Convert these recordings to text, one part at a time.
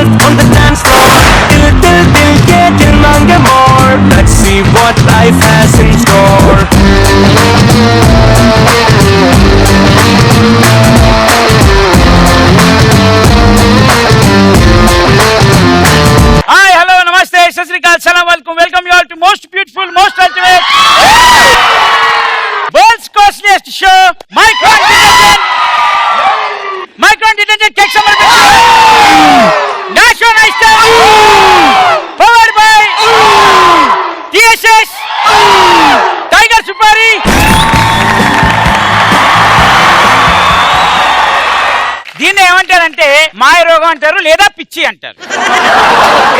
life on the dance floor. Dil ke dil mange more. Let's see what life has in store. Hi, hello, namaste, sat sri akal, salam alaikum. Welcome you all to most beautiful, most ultimate, world's costliest show, Micron Detergent. Micron Detergent takes some of the National Ice powered by TSS Tiger Supari. దీన్ని ఏమంటారంటే మాయ రోగం అంటారు లేదా పిచ్చి అంటారు.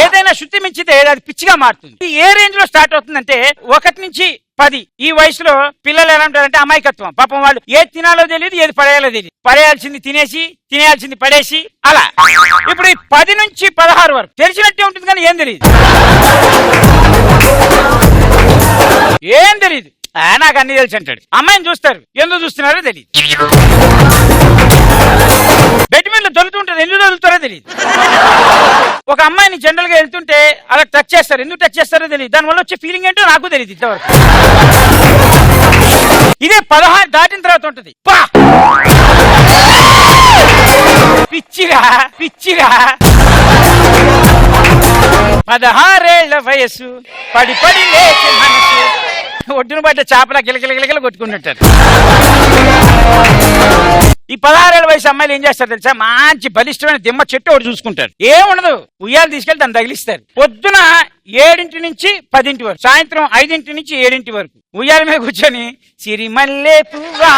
ఏదైనా శుద్ధి మించితే అది పిచ్చిగా మారుతుంది. ఏ రేంజ్ లో స్టార్ట్ అవుతుందంటే 1 నుంచి 10 ఈ వయసులో పిల్లలు ఎలా ఉంటారంటే అమాయకత్వం. పాపం వాళ్ళు ఏది తినాలో తెలియదు, ఏది పడేయాలో తెలియదు. పడేయాల్సింది తినేసి, తినేయాల్సింది పడేసి అలా. ఇప్పుడు ఈ 10 నుంచి 16 వరకు తెలిసినట్టే ఉంటుంది కానీ ఏం తెలియదు, ఏం తెలియదు. నాకు అన్ని తెలిసి అంటాడు. అమ్మాయిని చూస్తారు, ఎందుకు చూస్తున్నారో తెలియదు. బెడ్ మీద దొరుకుతుంటారు, ఎందుకు దొరుకుతారో తెలియదు. ఒక అమ్మాయిని జనరల్ గా వెళ్తుంటే అలా టచ్ చేస్తారు, ఎందుకు టచ్ చేస్తారో తెలియదు. దానివల్ల వచ్చే ఫీలింగ్ ఏంటో నాకు తెలియదు ఇంతవరకు. ఇదే 16 దాటిన తర్వాత ఉంటుంది. పిచ్చిగా పిచ్చిగా 16 ఏళ్ల వయస్సు, పడి పడి లేచే మనసు, ఒడ్డున పడ్డ చేపల గిలగిలగిలగిల కొట్టుకుంటుంటారు. ఈ 16 ఏళ్ల వయసు అమ్మాయిలు ఏం చేస్తారు తెలుసా? మంచి బలిష్టమైన దిమ్మ చెట్టు ఒకటి చూసుకుంటారు. ఏముండదు, ఉయ్యాలు తీసుకెళ్లి దాన్ని తగిలిస్తారు. పొద్దున 7 నుంచి 10 వరకు, సాయంత్రం 5 నుంచి 7 వరకు ఉయ్యాల మీద కూర్చొని సిరిమల్లె పువ్వా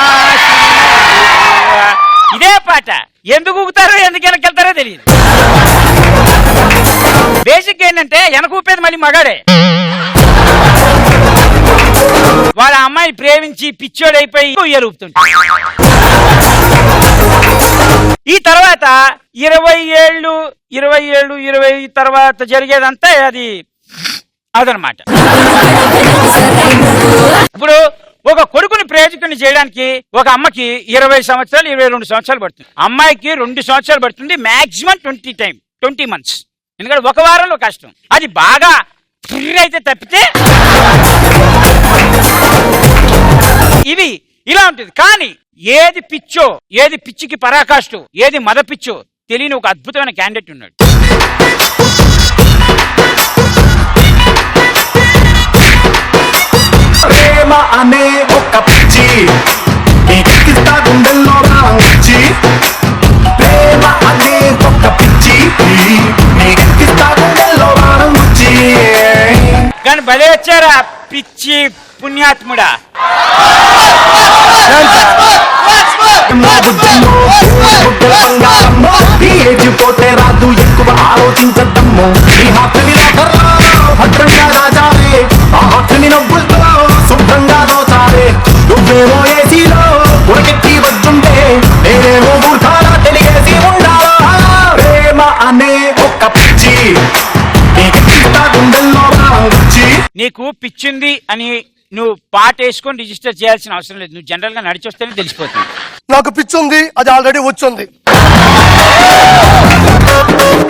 ఇదే పాట. ఎందుకు ఊగుతారో ఎందుకు వెనకెళ్తారో తెలియదు. బేసిక్ ఏంటంటే వెనక ఊపేది మళ్ళీ మగాడే. వాళ్ళ అమ్మాయిని ప్రేమించి పిచ్చోడైపోయి ఉయ్యాలు ఊపుతుంటాడు. ఈ తర్వాత 20 ఏళ్ళు 20 తర్వాత జరిగేదంతా అదనమాట. ఇప్పుడు ఒక కొడుకుని ప్రయోజకుని చేయడానికి ఒక అమ్మకి 20 సంవత్సరాలు 22 సంవత్సరాలు పడుతుంది. అమ్మాయికి 2 సంవత్సరాలు పడుతుంది, మాక్సిమం 20 months. ఎందుకంటే ఒక వారంలో కష్టం. అది బాగా అయితే తప్పితే ఇది ఇలా ఉంటుంది. కానీ ఏది పిచ్చో, ఏది పిచ్చికి పరాకాష్ఠో, ఏది మద పిచ్చో తెలియని ఒక అద్భుతమైన క్యాండిడేట్ ఉన్నాడు. ప్రేమ అనే ఒక పిచ్చి నీకెక్కిస్తా గుండెల్లో రాంచి. ప్రేమ అనే ఒక పిచ్చి నీకెక్కిస్తా గుండెల్లో రాంచి. కానీ భలే వచ్చారా పిచ్చి పుణ్యాత్ముడా. పోతే రాదు ఎక్కువ ఆలోచించద్దమ్మో. ఈ హాస్టల్ భద్రంగా రాజావే, ఆ హాస్టల్ నవ్వులతో శుభ్రంగా దోచావే. నువ్వేమో ఏసీలో ఉరకెత్తి వచ్చుంటే నేనేమో మూర్ఖాలా తెలిగేసి ఉండాలా. ప్రేమ అనే ఒక పిచ్చి నీకెక్కిస్తా గుండెల్లో రాంచి. నీకు పిచ్చింది అని నువ్వు పాట వేసుకొని రిజిస్టర్ చేయాల్సిన అవసరం లేదు. నువ్వు జనరల్ గా నడిచొస్తేనే తెలిసిపోతుంది. నాకు పిచ్చి ఉంది, అది ఆల్రెడీ వచ్చింది.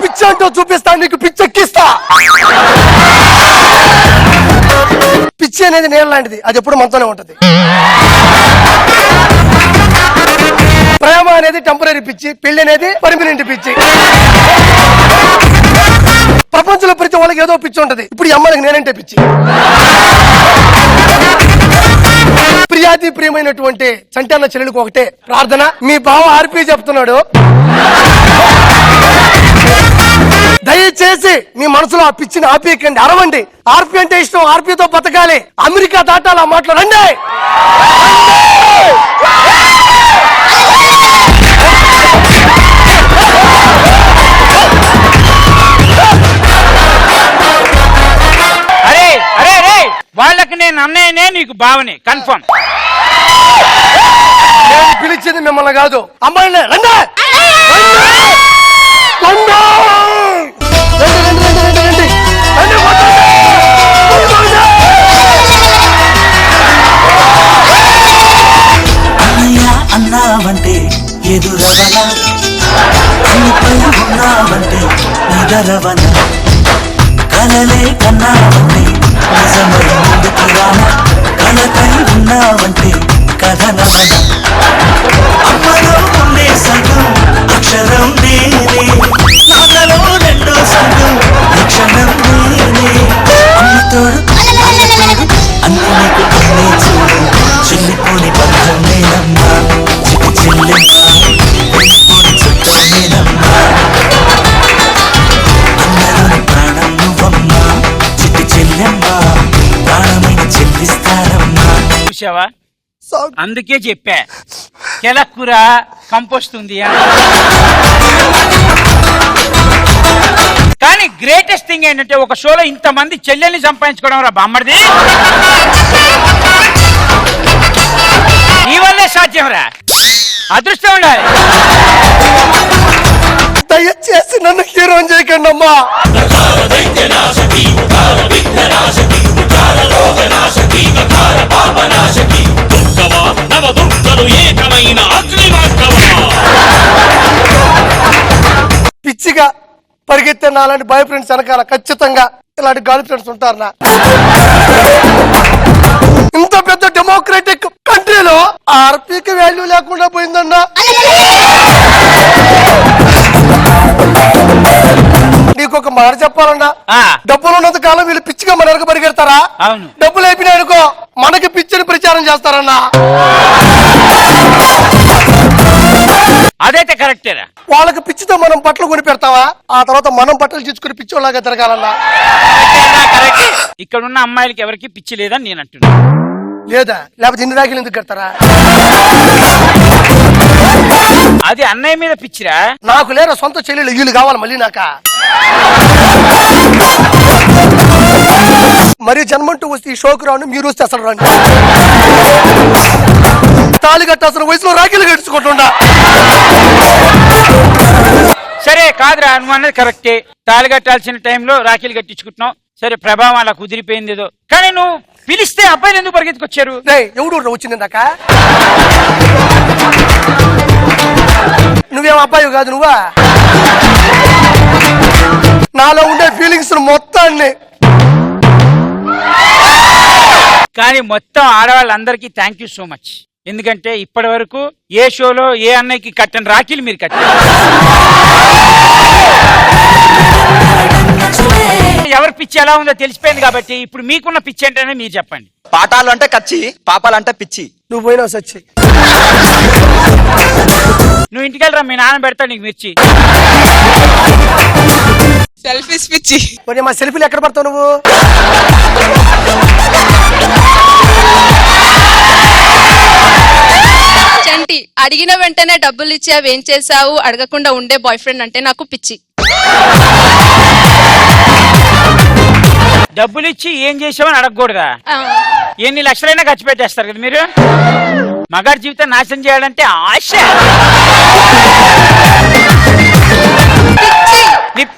పిచ్చి అంటూ చూపిస్తా, నీకు పిచ్చి ఎక్కిస్తా. పిచ్చి అనేది నేల లాంటిది, అది ఎప్పుడు మనతోనే ఉంటది. ప్రేమ అనేది టెంపరీ పిచ్చి, పెళ్లి అనేది పర్మనెంట్ పిచ్చి. ప్రపంచంలో ప్రతి వాళ్ళకి ఏదో పిచ్చి ఉంటది. ఇప్పుడు ఈ అమ్మాయికి నేనంటే పిచ్చి. ప్రియాతి ప్రియమైనటువంటి చంటన్న చెల్లెలకు ఒకటే ప్రార్థన. మీ బావ ఆర్పి చెప్తున్నాడు, దయచేసి మీ మనసులో ఆ పిచ్చిని ఆపేయకండి, అరవండి. ఆర్పి అంటే ఇష్టం, ఆర్పితో బతకాలి, అమెరికా దాటాలి, ఆ మాటలు రండి. అరే అరే అరే వాళ్ళకి నేను అన్నయ్యనే, నీకు బావనే కన్ఫర్మ్. పిలిచింది మిమ్మల్ని కాదు, అమ్మాయిని. రండి అన్నావంటే ఎదురవలా ఉన్నావంటే నిగరవన కలలే కన్నావంటే నిజమై ముందుకు రానా కలకై ఉన్నావంటే కథనవన అమ్మలో ఉండే సగం అక్షరం నేనే నాన్నలో రెండో సగం అక్షరం నేనే అమ్మతోడు అన్ని నీకు అన్నీ చూడు చెల్లిపోని బంధం నేనమ్మా చిటి చెల్లెమ్మా వెళ్ళిపోని చుట్టం నేనమ్మా అందరూ ప్రాణం నువ్వమ్మా చిటి చెల్లెమ్మా ప్రాణమైన చెల్లిస్తారమ్మా. చూసావా, అందుకే చెప్పా కెలక్కుర కంపోస్తుంది అని. కానీ గ్రేటెస్ట్ థింగ్ ఏంటంటే ఒక షోలో ఇంతమంది చెల్లెల్ని సంపాదించుకోవడం రా బామ్మడిది, నీ వల్లే సాధ్యం రా, అదృష్టం ఉండాలి. దయచేసి నన్ను హీరో చేయకండి అమ్మా. పిచ్చిగా పరిగెత్తే నాలాంటి బాయ్ ఫ్రెండ్స్ వెనకాల ఖచ్చితంగా ఇలాంటి గర్ల్ ఫ్రెండ్స్ ఉంటారు. ఇంత పెద్ద డెమోక్రటిక్ కంట్రీలో ఆర్పీకి వాల్యూ లేకుండా పోయిందన్నా. నీకు ఒక మాట చెప్పాలన్నా, డబ్బులు ఉన్నంత కాలం వీళ్ళు పిచ్చిగా మన వెనక పరిగెడతారా? అవును. డబ్బులు అయిపోయినాయి అనుకో మనకి పిచ్చిని ప్రచారం చేస్తారన్నా. అదైతే కరెక్టేరా. వాళ్ళకి పిచ్చితో మనం బట్టలు కొని పెడతావా, ఆ తర్వాత మనం బట్టలు తీసుకుని పిచ్చోళ్ళగా తిరగాలన్నా. ఇక్కడ ఉన్న అమ్మాయిలకి ఎవరికి పిచ్చి లేదని నేను అంటున్నా. లేదా లేకపోతే ఇన్ని రాఖీలు ఎందుకు కడతారా? అది అన్నయ్య మీద పిచ్చిరా. నాకు లేరా సొంత చెల్లెలు, వీళ్ళు కావాలి మళ్ళీ నాక. మరి జన్మంటూ వస్తే ఈ షోకి రాను, మీరు వస్తే అసలు రండి. తాళి కట్టాల్సిన వయసులో రాఖీలు కట్టించుకుంటుండా. సరే కాదురా, నువ్వు అన్నది కరెక్టే. తాళి కట్టాల్సిన టైంలో రాఖీలు కట్టించుకుంటున్నావు. సరే ప్రభావం అలా కుదిరిపోయింది ఏదో. కానీ నువ్వు పిలిస్తే అబ్బాయిలు ఎందుకు పరిగెత్తుకొచ్చారు? ఎవడు వచ్చింది నాక? నువ్వేం అబ్బాయి కాదు, నువ్వా? నాలో ఉండే ఫీలింగ్స్ మొత్తాన్ని. కానీ మొత్తం ఆడవాళ్ళందరికీ థ్యాంక్ యూ సో మచ్. ఎందుకంటే ఇప్పటి వరకు ఏ షోలో ఏ అన్నయ్యకి కట్టని రాఖీలు మీరు కట్టారు. ఎవరి పిచ్చి ఎలా ఉందో తెలిసిపోయింది కాబట్టి ఇప్పుడు మీకున్న పిచ్చి ఏంటనే మీరు చెప్పండి. పాఠాలు అంటే కచ్చి, పాపాలు అంటే పిచ్చి. నువ్వు పోయినా సచ్చి. నువ్వు ఇంటికి వెళ్ళరా, మీ నాన్న పెడతా నీకు మిర్చి. సెల్ఫీస్ పిచ్చి. మరి మా సెల్ఫీలు ఎక్కడ పడతావు నువ్వు? చంటి, అడిగిన వెంటనే డబ్బులు ఇచ్చి అవి ఏం చేసావు అడగకుండా ఉండే బాయ్ ఫ్రెండ్ అంటే నాకు పిచ్చి. డబ్బులు ఇచ్చి ఏం చేసావని అడగకూడదా? ఎన్ని లక్షలైనా ఖర్చు పెట్టేస్తారు కదా మీరు. మగాడి జీవితం నాశనం చేయాలంటే ఆశ.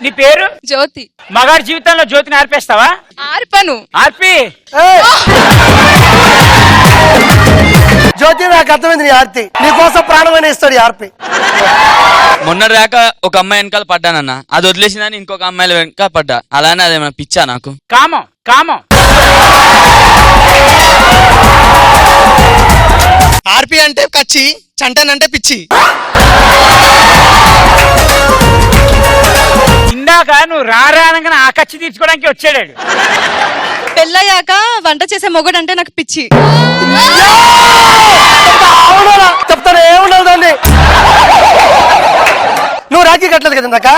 నీ పేరు జ్యోతి. మగాడి జీవితంలో జ్యోతిని ఆర్పేస్తావా? ఆర్పను. ఆర్పి. జ్యోతి నాకు అర్థమైంది నీ ఆర్తి. నీకోసం ప్రాణమైన ఇస్తాడు ఈ ఆర్పి. మొన్న రాక ఒక అమ్మాయి వెనకాల పడ్డానన్న, అది వదిలేసిందని ఇంకొక అమ్మాయిల వెనకాల పడ్డా. అలానే అదేమన్నా పిచ్చా నాకు? కామం కామం. ఆర్పి అంటే కచ్చి, చంటన్ అంటే పిచ్చి. ఇందాక నువ్వు రారానగానే ఆ ఖర్చు తీర్చుకోవడానికి వచ్చాడు. పెళ్ళయ్యాక వంట చేసే మొగుడు అంటే నాకు పిచ్చి. చెప్తాను ఏముండదు దాన్ని. నువ్వు రాఖీ కట్టలేదు కదా ఇందాక,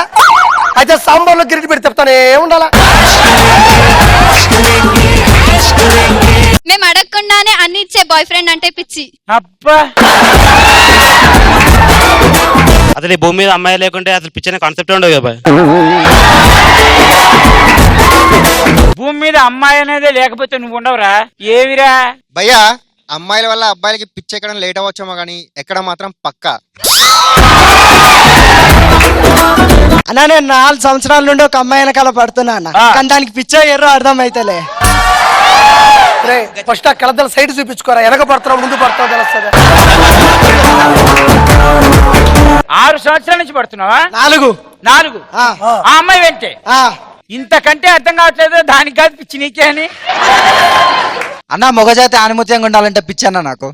అయితే సాంబార్లో గిరిటి పెట్టి చెప్తాను ఏముండాలా. మేము అడగకుండానే అన్ని ఇచ్చే బాయ్ ఫ్రెండ్ అంటే పిచ్చి. అబ్బా, అసలు ఈ భూమి మీద అమ్మాయి లేకుంటే అసలు పిచ్చిన కాన్సెప్ట్ ఉండదు కదా. భూమి మీద అమ్మాయి అనేది లేకపోతే నువ్వు ఉండవురా. ఏవిరా భయ్యా, అమ్మాయిల వల్ల అబ్బాయిలకి పిచ్చి ఎక్కడం లేట్ అవ్వచ్చేమో కానీ ఎక్కడ మాత్రం పక్కా. అన్నా నేను 4 సంవత్సరాల నుండి ఒక అమ్మాయి వెనకాల పడుతున్నా అన్న, కానీ దానికి పిచ్చో ఎర్రో అర్థం అయితేలే. ఫస్ట్ ఆ కలద్దల సైడ్ చూపించుకోరా, వెనక పడుతున్నావు ముందు పడుతున్నావు తెలుస్తుంది. ఆ 6 సంవత్సరాల నుంచి పడుతున్నావా? 4. 4. ఆ అమ్మాయి వెంటే ఇంతకంటే అర్థం కావట్లేదు. దానికి కాదు పిచ్చి నీకే అని. అన్న మొగజాతి ఆనుమత్యంగా ఉండాలంటే పిచ్చి అన్న నాకు.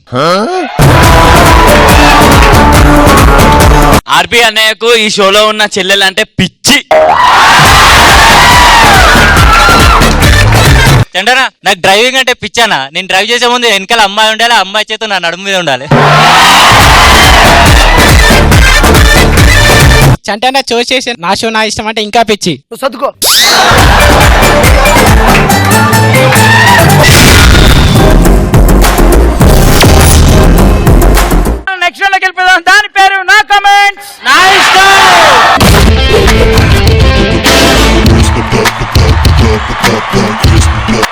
ఆర్పి అన్నయ్యకు ఈ షోలో ఉన్న చెల్లెలు అంటే పిచ్చి. చండనా నాకు డ్రైవింగ్ అంటే పిచ్చానా. నేను డ్రైవ్ చేసే ముందు వెనకాల అమ్మాయి ఉండాలి, అమ్మాయి చేత నా నడుము మీద ఉండాలి. చంటనా చూస్ చేసి నా షో నా ఇష్టం అంటే ఇంకా పిచ్చి. సర్దుకో. నెక్స్ట్ లోకి వెళ్ళిపోదాం. దాని పేరు నా కమెంట్స్ నా ఇష్టం.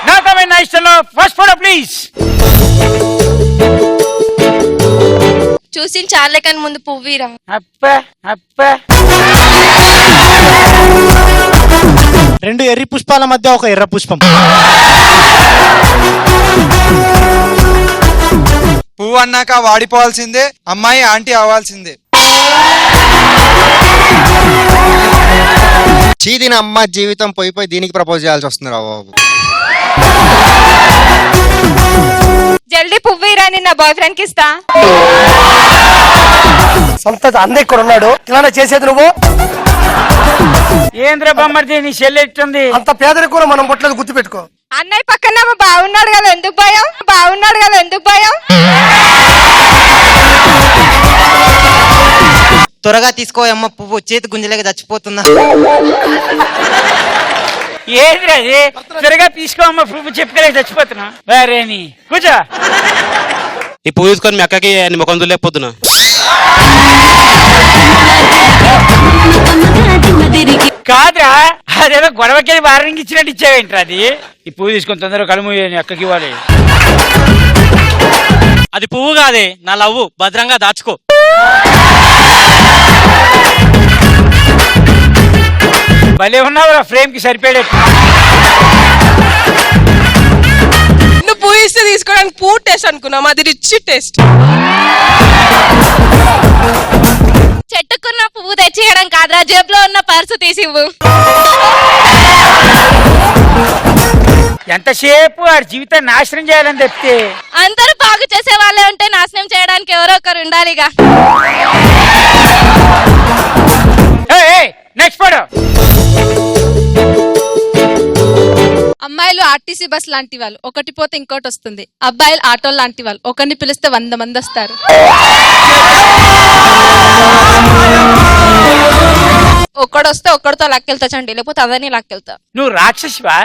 నా కమెంట్ నా ఇష్టంలో ఫస్ట్ ఫోటో ప్లీజ్. చూసి చాలే కానీ ముందు పువ్వురా. అప్ప అప్ప 2 ఎర్రి పుష్పాల మధ్య ఒక ఎర్ర పుష్పం. పువ్వు అన్నాక వాడిపోవాల్సిందే, అమ్మాయి ఆంటీ అవ్వాల్సిందే. చీదిన అమ్మ జీవితం పోయి దీనికి ప్రపోజ్ చేయాల్సి వస్తుంది రా బాబు. జల్దీ పువ్వురా, నా బాయ్ ఫ్రెండ్ కి ఇస్తా. సొంత అన్న ఇక్కడ ఉన్నాడు, ఇలా చేసేది నువ్వు. ఏంద్ర బొమ్మర్ది నీ చెల్లి ఎట్టుంది? అంత పేదరికంలో మనం పుట్టలేదు, గుర్తు పెట్టుకో. అన్నయ్య పక్కన బాగున్నాడు కదా, ఎందుకు భయం? బాగున్నాడు కదా, ఎందుకు భయం? త్వరగా తీసుకో అమ్మ, పువ్వు చేతి గుంజలేక చచ్చిపోతున్నా. ఏంద్రా అది? త్వరగా తీసుకోమ్మ, పువ్వు చెప్పుకోలేక చచ్చిపోతున్నా. వేరేని కూర్చో. ఈ పువ్వు తీసుకొని మీ అక్కకి నీ ముఖం చూడలేకపోతున్నా. కాదురా, అదేదో గొడవకి వారానికి ఇచ్చినట్టు ఇచ్చావేంట్రా అది? ఈ పువ్వు తీసుకొని తొందరగా కలుము అక్కకి ఇవ్వాలి. అది పువ్వు కాదే, నా లవ్వు. భద్రంగా దాచుకో. భలే ఉన్నావురా, ఫ్రేమ్ కి సరిపోయేటట్టు. నువ్వు పువ్వు ఇస్తే తీసుకోవడానికి పువ్వు టేస్ట్ అనుకున్నాం, అది రిచ్ టేస్ట్. చెట్టుకున్న పువ్వు తెచ్చియడం కాదురా, జేబులో ఉన్న పర్సు తీసివ్వు. ఎంతసేపు వాడి జీవితాన్ని నాశనం చేయాలని చెప్తే. అందరూ బాగు చేసే వాళ్ళే ఉంటే నాశనం చేయడానికి ఎవరో ఒకరు ఉండాలిగా. Next photo. అమ్మాయిలు ఆర్టీసీ బస్ లాంటి వాళ్ళు, ఒకటి పోతే ఇంకోటి వస్తుంది. అబ్బాయిలు ఆటో లాంటి వాళ్ళు, ఒకరిని పిలిస్తే 100 మంది వస్తారు. ఒక్కడొస్తే ఒక్కడితో లాక్కెళ్తా చండి, లేకపోతే అదని లాక్కెళ్తా. నువ్వు రాక్షసివా?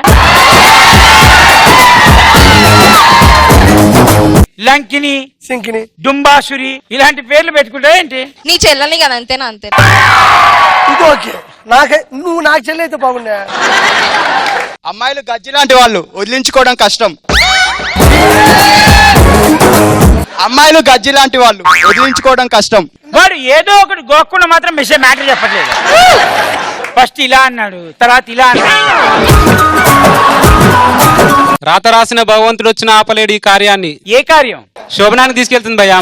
లంకిని, సింకిని, డుంబాసురి ఇలాంటి పేర్లు పెట్టుకుంటావు ఏంటి? నీ చెల్లని కదా, అంతేనా? అంతే. ఇది ఓకే. నువ్వు నాకు చెల్లి అయితే బాగుండే. అమ్మాయిలు గజ్జి లాంటి వాళ్ళు, వదిలించుకోవడం కష్టం. అమ్మాయిలు గజ్జి లాంటి వాళ్ళు, వదిలించుకోవడం కష్టం. వాడు ఏదో ఒకటి గోకుండా మాత్రం మెసేజ్ మ్యాటర్ చెప్పట్లేదు. ఫస్ట్ ఇలా అన్నాడు, తర్వాత ఇలా అన్నాడు. రాత రాసిన భగవంతుడు వచ్చిన ఆపలేడు ఈ కార్యాన్ని. ఏ కార్యం? శోభనానికి తీసుకెళ్తుంది భయ్యా.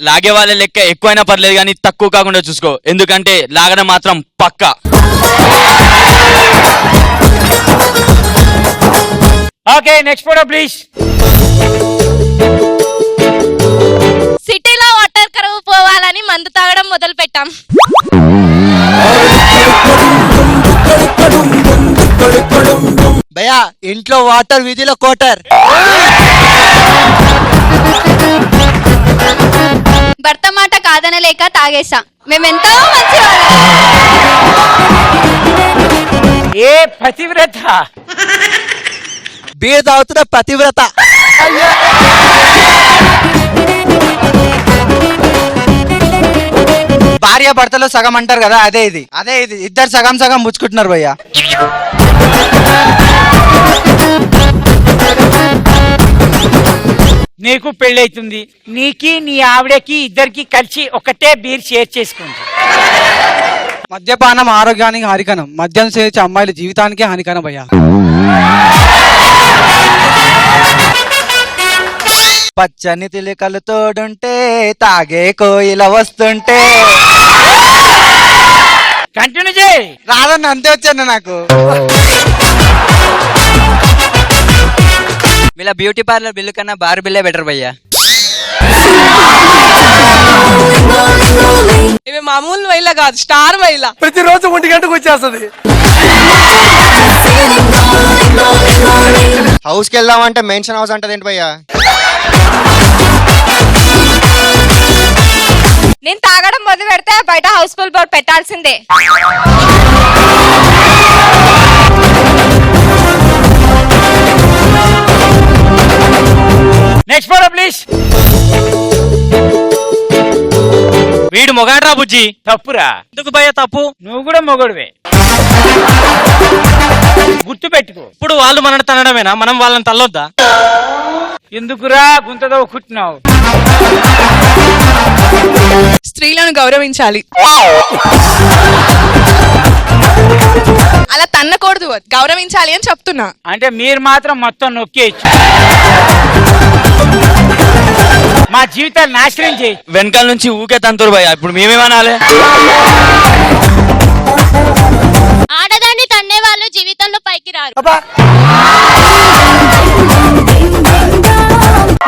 లాగే వాళ్ళ లెక్క ఎక్కువైనా పర్లేదు కానీ తక్కువ కాకుండా చూసుకో, ఎందుకంటే లాగడం మాత్రం పక్కా. Okay, next photo please. సిటీలో వాటర్ కరువు పోవాలని మందు తాగడం మొదలు పెట్టాం. భయ్యా ఇంట్లో వాటర్, వీధిలో కోటర్. భర్త మాట కాదనలేక తాగేసా. మేమెంతో మంచివాళ్ళం. ఏ పతివ్రత? బీర్ తాగుతున్న పతివ్రత. భార్య భర్తలో సగం అంటారు కదా, అదే ఇది. ఇద్దరు సగం సగం ముచ్చుకుంటున్నారు భయ్యా. నీకు పెళ్ళైతుంది, నీకి నీ ఆవిడకి ఇద్దరికి కలిసి ఒకటే బీర్ షేర్ చేసుకుంది. మద్యపానం ఆరోగ్యానికి హానికరం, మద్యం సేవించే అమ్మాయిల జీవితానికి హానికరం. భయ్యా పచ్చని తిలికలు తోడుంటే తాగే కోయిల వస్తుంటే. కంటిన్యూ చేయి. రాదన్న అంతే వచ్చాను నాకు. వీళ్ళ బ్యూటీ పార్లర్ బిల్లు కన్నా బార్ బిల్లే బెటర్ భయ్యా. ఇవి మామూలు మహిళ కాదు, స్టార్ మహిళ. ప్రతిరోజు 1 గంటకు వచ్చేస్తుంది. హౌస్ కి వెళ్దామంటే మెన్షన్ హౌస్ అంటది ఏంటి భయ్యా? నేను తాగడం మొదలు పెడితే బయట హౌస్ఫుల్ బోర్డ్ పెట్టాల్సిందే. Next photo please. వీడు మొగాడ్రా బుజ్జి. తప్పురా. ఎందుకు భయ్య తప్పు? నువ్వు కూడా మొగడువే, గుర్తు పెట్టుకో. ఇప్పుడు వాళ్ళు మనని తనడమేనా, మనం వాళ్ళని తల్లొద్దా? ఎందుకురా గుంతదో కుట్టినావు? స్త్రీలను గౌరవించాలి. అలా తన్నకూడదు, గౌరవించాలి అని చెప్తున్నా. అంటే మీరు మాత్రం మొత్తం నొక్కేయచ్చు, మా జీవితాలు నాశనం చేయి. వెనకాల నుంచి ఊకే తంతురు భయ్యా, ఇప్పుడు మేమేమనాలి? ఆడదాన్ని తన్నే వాళ్ళు జీవితంలో పైకి రారు.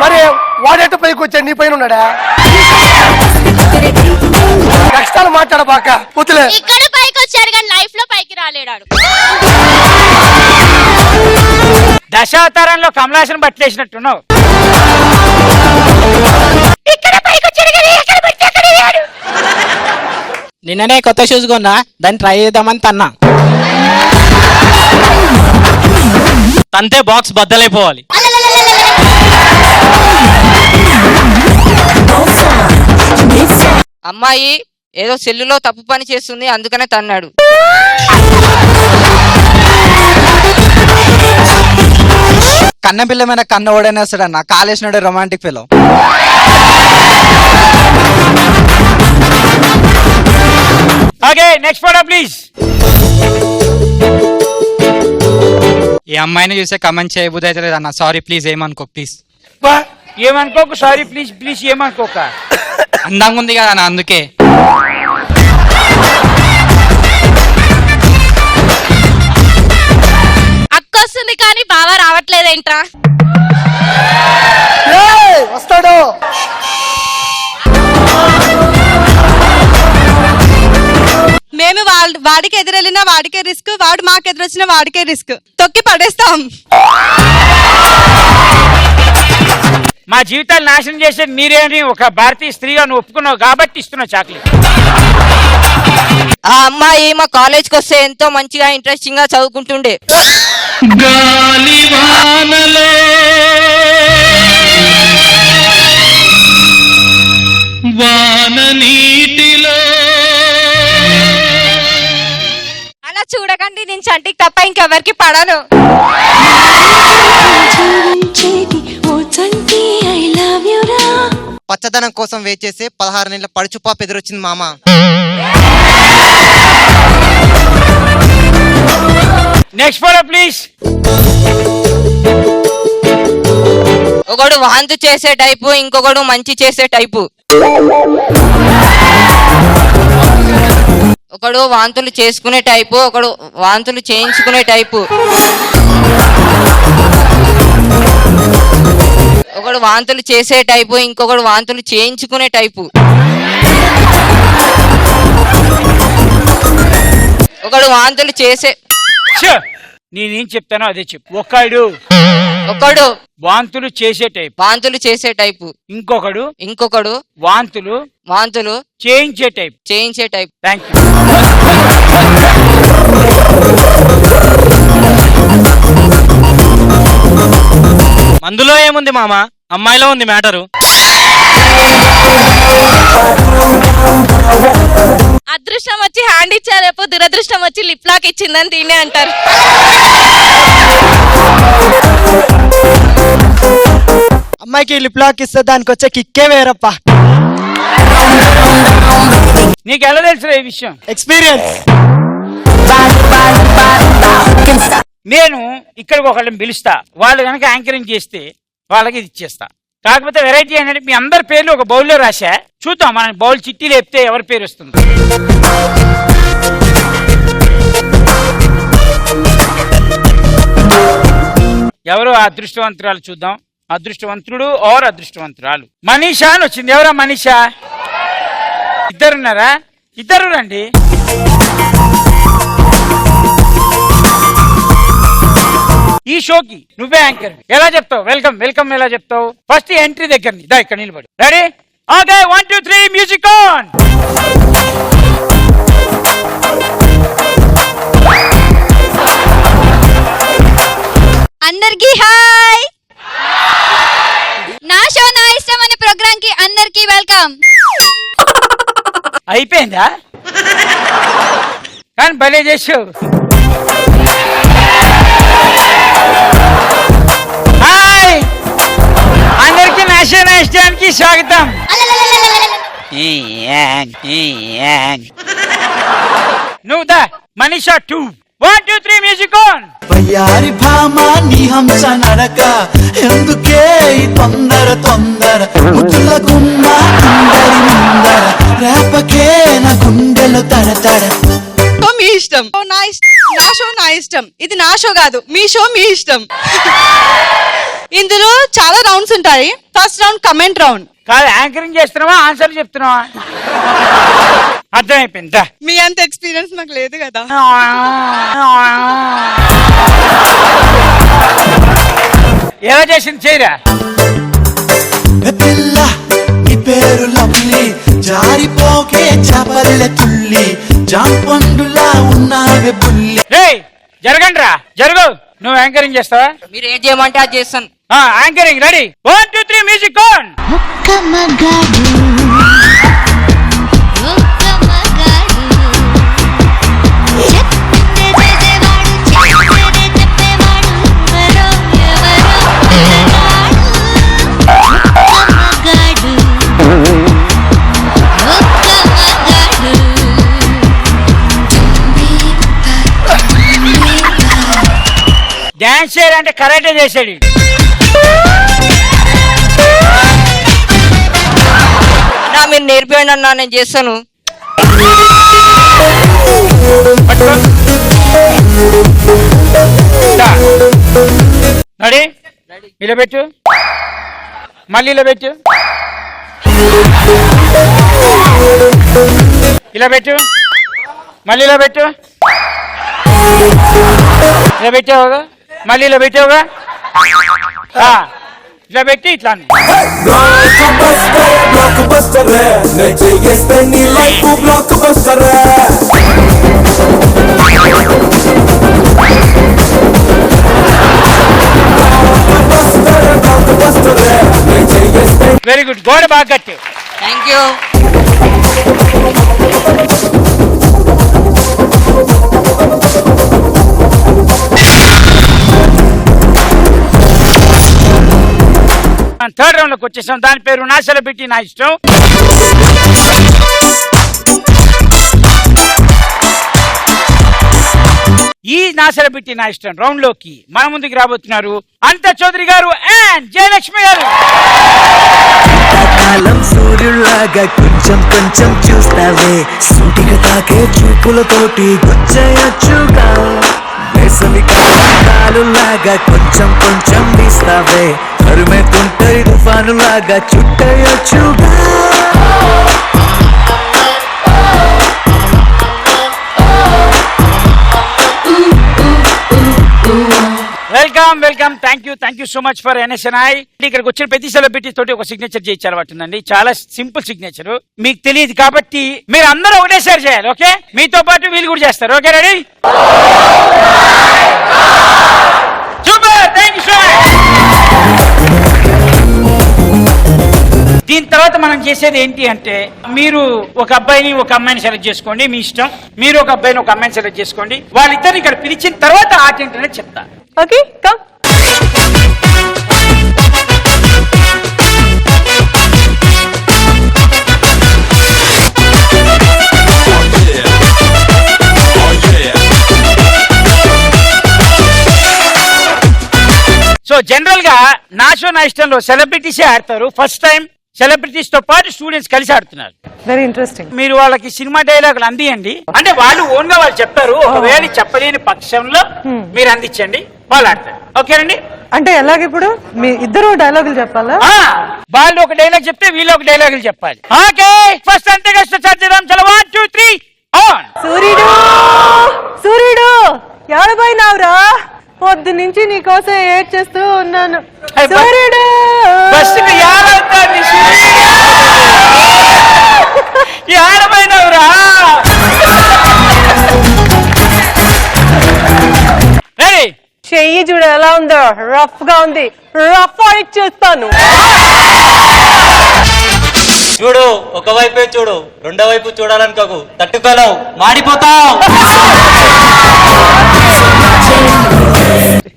మరి వాడేట పైకి వచ్చాడు, నీ పైన ఉన్నాడా? కష్టాలు మాట్లాడబాక పుతులే. ఇక్కడ పైకి వచ్చాడు కానీ లైఫ్ లో పైకి రాలేడాడు. దశావతారంలో కమలాసన్ బట్టలేసినట్టున్నావు. ఇక్కడ పైకి వచ్చాడు కానీ ఎక్కడ పడితే అక్కడ లేడు. నిన్ననే కొత్త షూస్ కొన్నా, దాన్ని ట్రై చేద్దామని తన్నా. తంతే బాక్స్ బద్దలైపోవాలి. అమ్మాయి ఏదో సెల్లులో తప్పు పని చేస్తుంది, అందుకనే తన్నాడు. కన్న పిల్ల మీద కన్న ఓడనేస్తాడు అన్న, కాలేసినాడు romantic fellow. Okay next photo please. ఈ అమ్మాయిని చూసే కమెంట్ చేయబుద్ధి అయితే లేదన్న, సారీ ప్లీజ్ ఏమనుకో ప్లీజ్. ఏమనుకోకు, సారీ ప్లీజ్ ప్లీజ్ ఏమనుకోక. అందంగా ఉంది కదా అన్న, అందుకే. అక్క వస్తుంది కానీ బావ రావట్లేదేంట్రా? వస్తాడు. మేము వాడికి ఎదురెళ్ళినా వాడికే రిస్క్, వాడు మాకు ఎదురొచ్చినా వాడికే రిస్క్. తొక్కి పడేస్తాం. మా జీవితాలు నాశనం చేసేది మీరేని ఒక భారతీయ స్త్రీగా నువ్వు ఒప్పుకున్నావు కాబట్టి ఇస్తున్నావు చాక్లెట్. ఆ అమ్మాయి మా కాలేజ్కి వస్తే ఎంతో మంచిగా ఇంట్రెస్టింగ్ గా చదువుకుంటుండే. అలా చూడకండి, నేను చంటికి తప్ప ఇంకెవరికి పడను. పచ్చదనం కోసం వెయిట్ చేసి 16 నెలల పడుచుపాప ఎదురొచ్చింది మామ. Next photo please. ఒకడు వాంతు చేసే టైపు, ఇంకొకడు మంచి చేసే టైపు. ఒకడు వాంతులు చేసుకునే టైపు, ఒకడు వాంతులు చేయించుకునే టైపు. ఒకడు వాంతులు చేసే టైపు, ఇంకొకడు వాంతులు చేయించుకునే టైపు. ఒకడు వాంతులు చేసే నేనేం చెప్తానో అదే చెప్పు. ఒకడు వాంతులు చేసే టైపు, ఇంకొకడు వాంతులు చేయించే టైప్. Thank you. మందులో ఏముంది మామ, అమ్మాయిలో ఉంది మ్యాటరు. అదృష్టం వచ్చి హ్యాండ్ ఇచ్చారేపో, దురదృష్టం వచ్చి లిప్ లాక్ ఇచ్చిందని దీన్నే అంటారు. అమ్మాయికి లిప్ లాక్ ఇస్తే దానికి వచ్చే కిక్కే వేరప్ప. నీకు ఎలా తెలుసు ఈ విషయం? ఎక్స్పీరియన్స్. నేను ఇక్కడికి ఒకళ్ళని పిలుస్తా, వాళ్ళు కనుక యాంకరింగ్ చేస్తే వాళ్ళకి ఇది ఇచ్చేస్తా. కాకపోతే వెరైటీ ఏంటంటే మీ అందరి పేర్లు ఒక బౌల్లో రాశా. చూద్దాం మన బౌల్ చిట్టి లేపితే ఎవరి పేరు వస్తుంది. ఎవరు అదృష్టవంతురాలు చూద్దాం. అదృష్టవంతుడు ఆర్ అదృష్టవంతురాలు. మనీషా అని వచ్చింది. ఎవరా మనీషా? ఇద్దరున్నారా? ఇద్దరు రండి. ఈ షోకి నువ్వే యాంకర్. ఎలా చెప్తావు? వెల్కమ్ వెల్కమ్ ఎలా చెప్తావు? ఫస్ట్ ఎంట్రీ దగ్గర దా, ఇక్కడ నిలబడి. రెడీ? Okay, 1 2 3 music on. అందరికి హాయ్. నా షో నా ఇష్టం అనే ప్రోగ్రామ్ కి అందరికి వెల్కమ్. అయిపోయిందా? కానీ భలే చేసావు. హాయ్ అందరికి నా షో నా ఇష్టానికి స్వాగతం. నువ్వు దా మనీషా 2 1 2 3 మ్యూజిక్ ఆన్. వయ్యారి భామా నీ హంస నడక ఎందుకే ఈ తొందర తొందర ముద్దుల గుమ్మ అందరి ముందర రేపకే నా గుండెలు తడతడ. మీ ఇష్టం. నా షో నా ఇష్టం. ఇది నా షో కాదు, మీ షో మీ ఇష్టం. ఇందులో చాలా రౌండ్స్ ఉంటాయి. First round comment round. కాదు, యాంకరింగ్ చేస్తున్నావా ఆన్సర్ చెప్తున్నావా? అర్థమైపోయిందా? మీ అంత ఎక్స్పీరియన్స్ నాకు లేదు కదా. ఎలా చేసింది చేయరా? పిల్ల నీ పేరు లవ్లీ జారిపోకే చపల్లె తుల్లి జాంపండులా ఉన్నావే బుల్లి. జరగండి రా, జరుగు. నువ్వు యాంకరింగ్ చేస్తావా? మీరు ఏం చేయమంటే అది చేస్తాను. Anchoring ready? 1 2 3 music on. Dance చేయాలంటే కరాటే చేసాడు. మీరు నేర్పియండి అన్నా, నేను చేస్తాను. రెడీ? ఇలా పెట్టు, మళ్ళీ ఇలా పెట్టు, ఇలా పెట్టు, మళ్ళీ ఇలా పెట్టు, ఇలా పెట్టావుగా, మళ్ళీ ఇలా పెట్టావుగా, ఇట్లా పెట్టి ఇట్లా వెరీ గుడ్. గోడ బాగా కట్టు. Thank you. థర్డ్ రౌండ్ లోకి వచ్చేసాం. దాని పేరు నా సెలబ్రిటీ నా ఇష్టం. ఈ నా సెలబ్రిటీ నా ఇష్టం రౌండ్ లోకి మన ముందుకు రాబోతున్నారు అనిత చౌదరి గారు అండ్ జయలక్ష్మి గారు. కాలం సూర్యులాగా కొంచెం కొంచెం చూస్తావే సూటిగా తాకే చూపులతోటి గుచ్చయచ్చుగా వేసవి కాలులాగా కొంచెం కొంచెం వీస్తావే కరుమే తుంటరి తుఫానులాగా చుట్టయచ్చుగా. Welcome welcome. Thank you so much for NSNI. ఇక్కడికి వచ్చిన ప్రతి సెలబ్రిటీ తోటి ఒక సిగ్నేచర్ చేయించే అలవాటు ఉందండి. చాలా సింపుల్ సిగ్నేచర్, మీకు తెలియదు కాబట్టి మీరు అందరూ ఒకటేసారి చేయాలి. ఓకే, మీతో పాటు వీళ్ళు కూడా చేస్తారు. Okay, ready? Super, thank you so much. దీని తర్వాత మనం చేసేది ఏంటి అంటే, మీరు ఒక అబ్బాయిని ఒక అమ్మాయిని సెలెక్ట్ చేసుకోండి, మీ ఇష్టం. మీరు ఒక అబ్బాయిని ఒక అమ్మాయిని సెలెక్ట్ చేసుకోండి. వాళ్ళిద్దరిని ఇక్కడ పిలిచిన తర్వాత ఆట ఏంటనే చెప్తా. Okay, come. సో జనరల్ గా నా షో నా ఇష్టంలో సెలబ్రిటీసే ఆడతారు. ఫస్ట్ టైం సెలబ్రిటీస్ తో పాటు స్టూడెంట్స్ కలిసి ఆడుతున్నారు. Very interesting. మీరు వాళ్ళకి సినిమా డైలాగులు అందియండి. అంటే వాళ్ళు ఓన్ గా వాళ్ళు చెప్తారు. ఒకవేళ చెప్పలేని పక్షంలో మీరు అందించండి, వాళ్ళు ఆడతారు. ఓకేనండి? అంటే ఎలాగ ఇప్పుడు మీ ఇద్దరు డైలాగులు చెప్పాలా? వాళ్ళు ఒక డైలాగ్ చెప్తే వీళ్ళు ఒక డైలాగులు చెప్పాలి. ఓకే, ఫస్ట్ అంతే స్టార్ట్ చేద్దాం. చలో 1 2 3 ఆన్. సూర్యుడు సూర్యుడు ఎవడపోయినావురా? పొద్దు నుంచి నీకోసం ఏడ్ చేస్తూ ఉన్నాను. సూర్యుడు ఏడమైనవురా? చెయ్యి చూడు ఎలా ఉందో, రఫ్ గా ఉంది. రఫ్ ఆడిట్ చేస్తాను. చూడు, ఒకవైపే చూడు, రెండో వైపు చూడాలనుకోకు, తట్టుకోలేవు, మాడిపోతావు.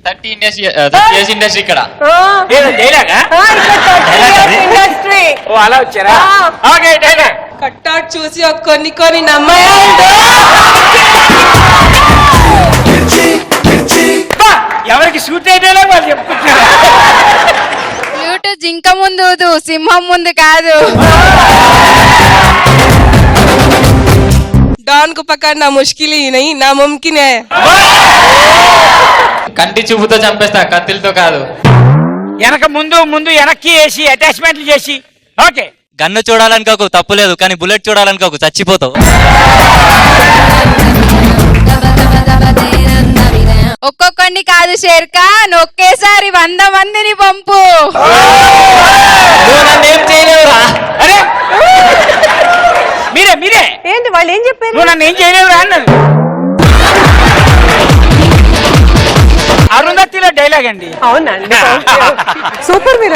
30 years ఇండస్ట్రీ ఇక్కడ. ఇండస్ట్రీ అలా వచ్చారా? Okay, dialogue. కట్టాట్ చూసి కొన్ని కొన్ని నమ్మయాలు. ఎవరికి సూట్ అయ్యే డైలాగ్ వాళ్ళు చెప్పుకుంటున్నారు. బ్లూటూత్ జింక ముందు ఊదు, సింహం ముందు కాదు. डॉन को पकड़ना मुश्किल ही नहीं नामुमकिन है. కంటి చూపుతో చంపేస్తా, కత్తిలతో కాదు. వెనక ముందు ముందు వెనక్కి వేసి అటాచ్మెంట్లు చేసి. ఓకే, గన్ను చూడాలనుకోకు, తప్పులేదు, కానీ బుల్లెట్ చూడాలనుకోకు, చచ్చిపోతావు. ఒక్కొక్కడిని కాదు షేర్ఖాన్, ఒకేసారి 100 మందిని పంపు. ఏం చేయలేవురా? అరే మీరే మీరే ఏంటి వాళ్ళు ఏం చెప్పారు? నువ్వు నన్ను ఏం చేయలేవురా అన్నది. అరుంధతిలో డైలాగ్ అండి. అవునండి, సూపర్. మీరు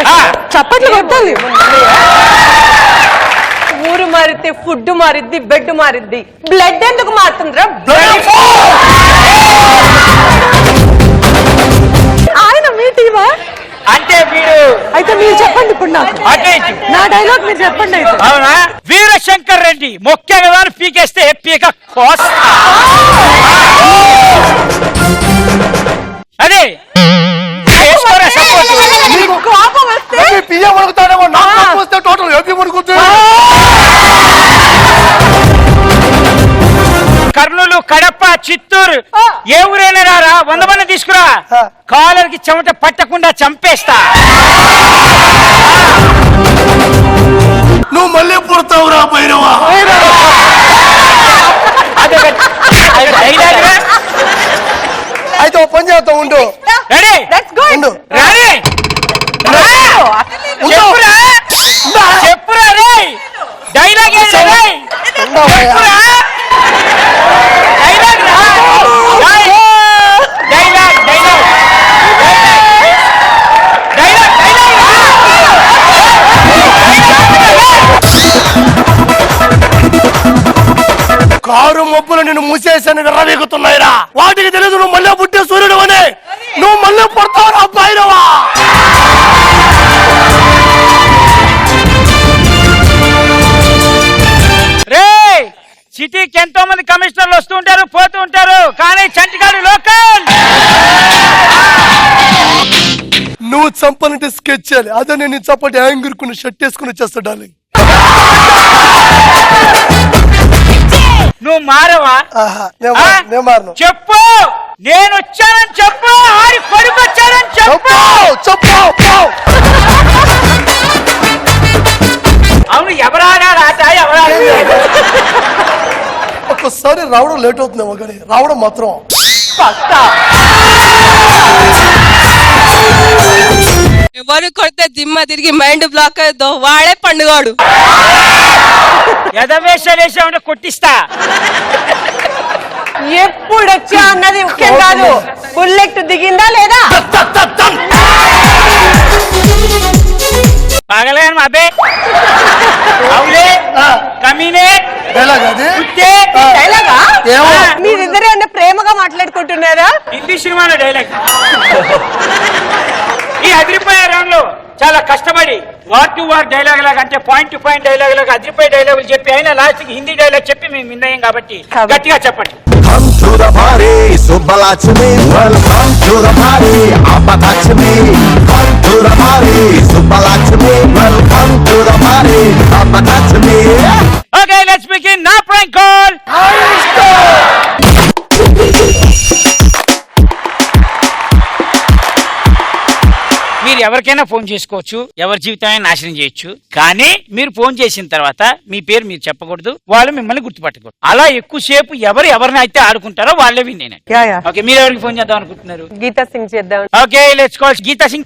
చప్పట్లు కొట్టాలి. ఊరు మారితే ఫుడ్ మారిద్ది, బెడ్ మారిద్ది. బ్లడ్ ఎందుకు మారుతుందిరా? ఆయన మీ టీమా? అంటే వీడు అయితే మీరు చెప్పండి ఇప్పుడు నాకు. నా డైలాగ్ మీరు చెప్పండి అయితే. అవునా? వీరశంకర్ రెడ్డి మొక్క కదా పీకేస్తే పీక కోస్తా. అదే కోపం వస్తే పియ్య వణుకుతాడేమో, నాకు కోపం వస్తే టోటల్ ఏపీ వణుకుతుంది. కర్నూలు, కడప, చిత్తూరు ఏ ఊరైనా రారా, 100 మంది తీసుకురా. కాలర్కి చెమట పట్టకుండా చంపేస్తా. నువ్వు మళ్ళీ పుడతావురా భైరవా. అయితే ఓ పని చేస్తా ఉండు. రెడీ? ఉండు. రాని చెప్పురా రే. డైలాగ్ కారు మబ్బులు నిన్ను మూసేసాను విర్రవీగుతున్నాయిరా. వాటికి తెలియదు నువ్వు మళ్ళీ పుట్టే సూర్యుడు అని. నువ్వు మళ్ళీ పుడతావురా భైరవా. రే, సిటీకి ఎంతో మంది కమిషనర్లు వస్తూ ఉంటారు, పోతూ ఉంటారు, కానీ చంటిగాడు లోకల్. నువ్వు చంపనంటే స్కెచ్ చేయాలి. అదే నేను చప్పటి యాంగిర్ కొన్ని షర్ట్ వేసుకుని వచ్చేస్తా డార్లింగ్. నువ్వు మారవా? నేను మారను. చెప్పు, నేను వచ్చానని చెప్పు. ఆడి కొడుకు వచ్చానని చెప్పు. అవును, ఎవరాగా రాజా, ఎవరాగా. ఒక్కసారి రావడం లేట్ అవుతుందేమో కానీ రావడం మాత్రం ఎవరు కొడితే దిమ్మ తిరిగి మైండ్ బ్లాక్ అయ్యో వాడే పండుగాడు. ఎదవేషాలేసామంటే కొట్టిస్తా. ఎప్పుడు వచ్చా అన్నది ముఖ్యం కాదు, బుల్లెట్ దిగిందా లేదా. పగలేను అబ్బే. అవులే కమీనే డైలాగా? మీరిద్దరే అన్న ప్రేమగా మాట్లాడుకుంటున్నారా? హిందీ సినిమాలో డైలాగ్. ఈ అదిరిపోయే రన్లో చాలా కష్టపడి వార్ టు వార్ డైలాగ్ లాగా, అంటే పాయింట్ టు పాయింట్ డైలాగ్ లాగా అదిరిపోయే డైలాగులు చెప్పి అయినా లాస్ట్ కి హిందీ డైలాగ్ చెప్పి మేము విన్నాం కాబట్టి గట్టిగా చెప్పండి. Welcome to the party, Subbalakshmi. Welcome to the party, Abbalakshmi. Come to the party, Subbalakshmi. Welcome to the party, Abbalakshmi. Okay let's begin నా ప్రాంక్ కాల్. మీరు ఎవరికైనా ఫోన్ చేసుకోవచ్చు, ఎవరి జీవితాన్ని నాశనం చేయొచ్చు. కానీ మీరు ఫోన్ చేసిన తర్వాత మీ పేరు మీరు చెప్పకూడదు, వాళ్ళు మిమ్మల్ని గుర్తుపట్టకూడదు. అలా ఎక్కువసేపు ఎవరిని అయితే ఆడుకుంటారో వాళ్ళే విన్. ఓకే, మీరు ఎవరికి ఫోన్ చేద్దాం అనుకుంటున్నారు? గీతా సింగ్ చేద్దాం. Okay let's call Geeta Singh.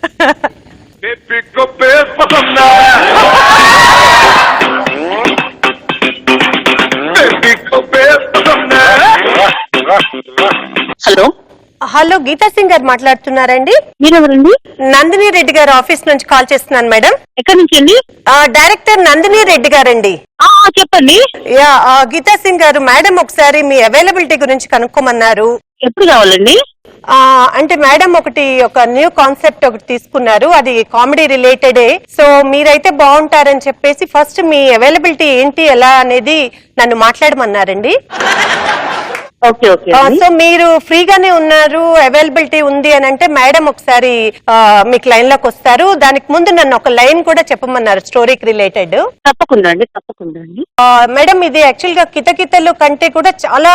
Hello hello, Geeta Singh garu మాట్లాడుతున్నారండి? మీరెవరండి? నందిని రెడ్డి గారు ఆఫీస్ నుంచి కాల్ చేస్తున్నాను మేడం. ఎక్కడి నుంచి అండి? డైరెక్టర్ నందిని రెడ్డి గారండి. చెప్పండి. యా, గీతా సింగ్ గారు, మేడం ఒకసారి మీ అవైలబిలిటీ గురించి కనుక్కోమన్నారు. ఎప్పుడు కావాలండి? అంటే మేడం ఒక న్యూ కాన్సెప్ట్ ఒకటి తీసుకున్నారు, అది కామెడీ రిలేటెడే. సో మీరైతే బాగుంటారని చెప్పేసి ఫస్ట్ మీ అవైలబిలిటీ ఏంటి ఎలా అనేది నన్ను మాట్లాడమన్నారండి. Okay okay. సో మీరు ఫ్రీగానే ఉన్నారు, అవైలబిలిటీ ఉంది అని అంటే మేడం ఒకసారి మీకు లైన్ లోకి వస్తారు. దానికి ముందు నన్ను ఒక లైన్ కూడా చెప్పమన్నారు స్టోరీకి రిలేటెడ్. తప్పకుండా అండి, తప్పకుండా అండి. మేడం ఇది యాక్చువల్ గా కితకితలు కంటే కూడా చాలా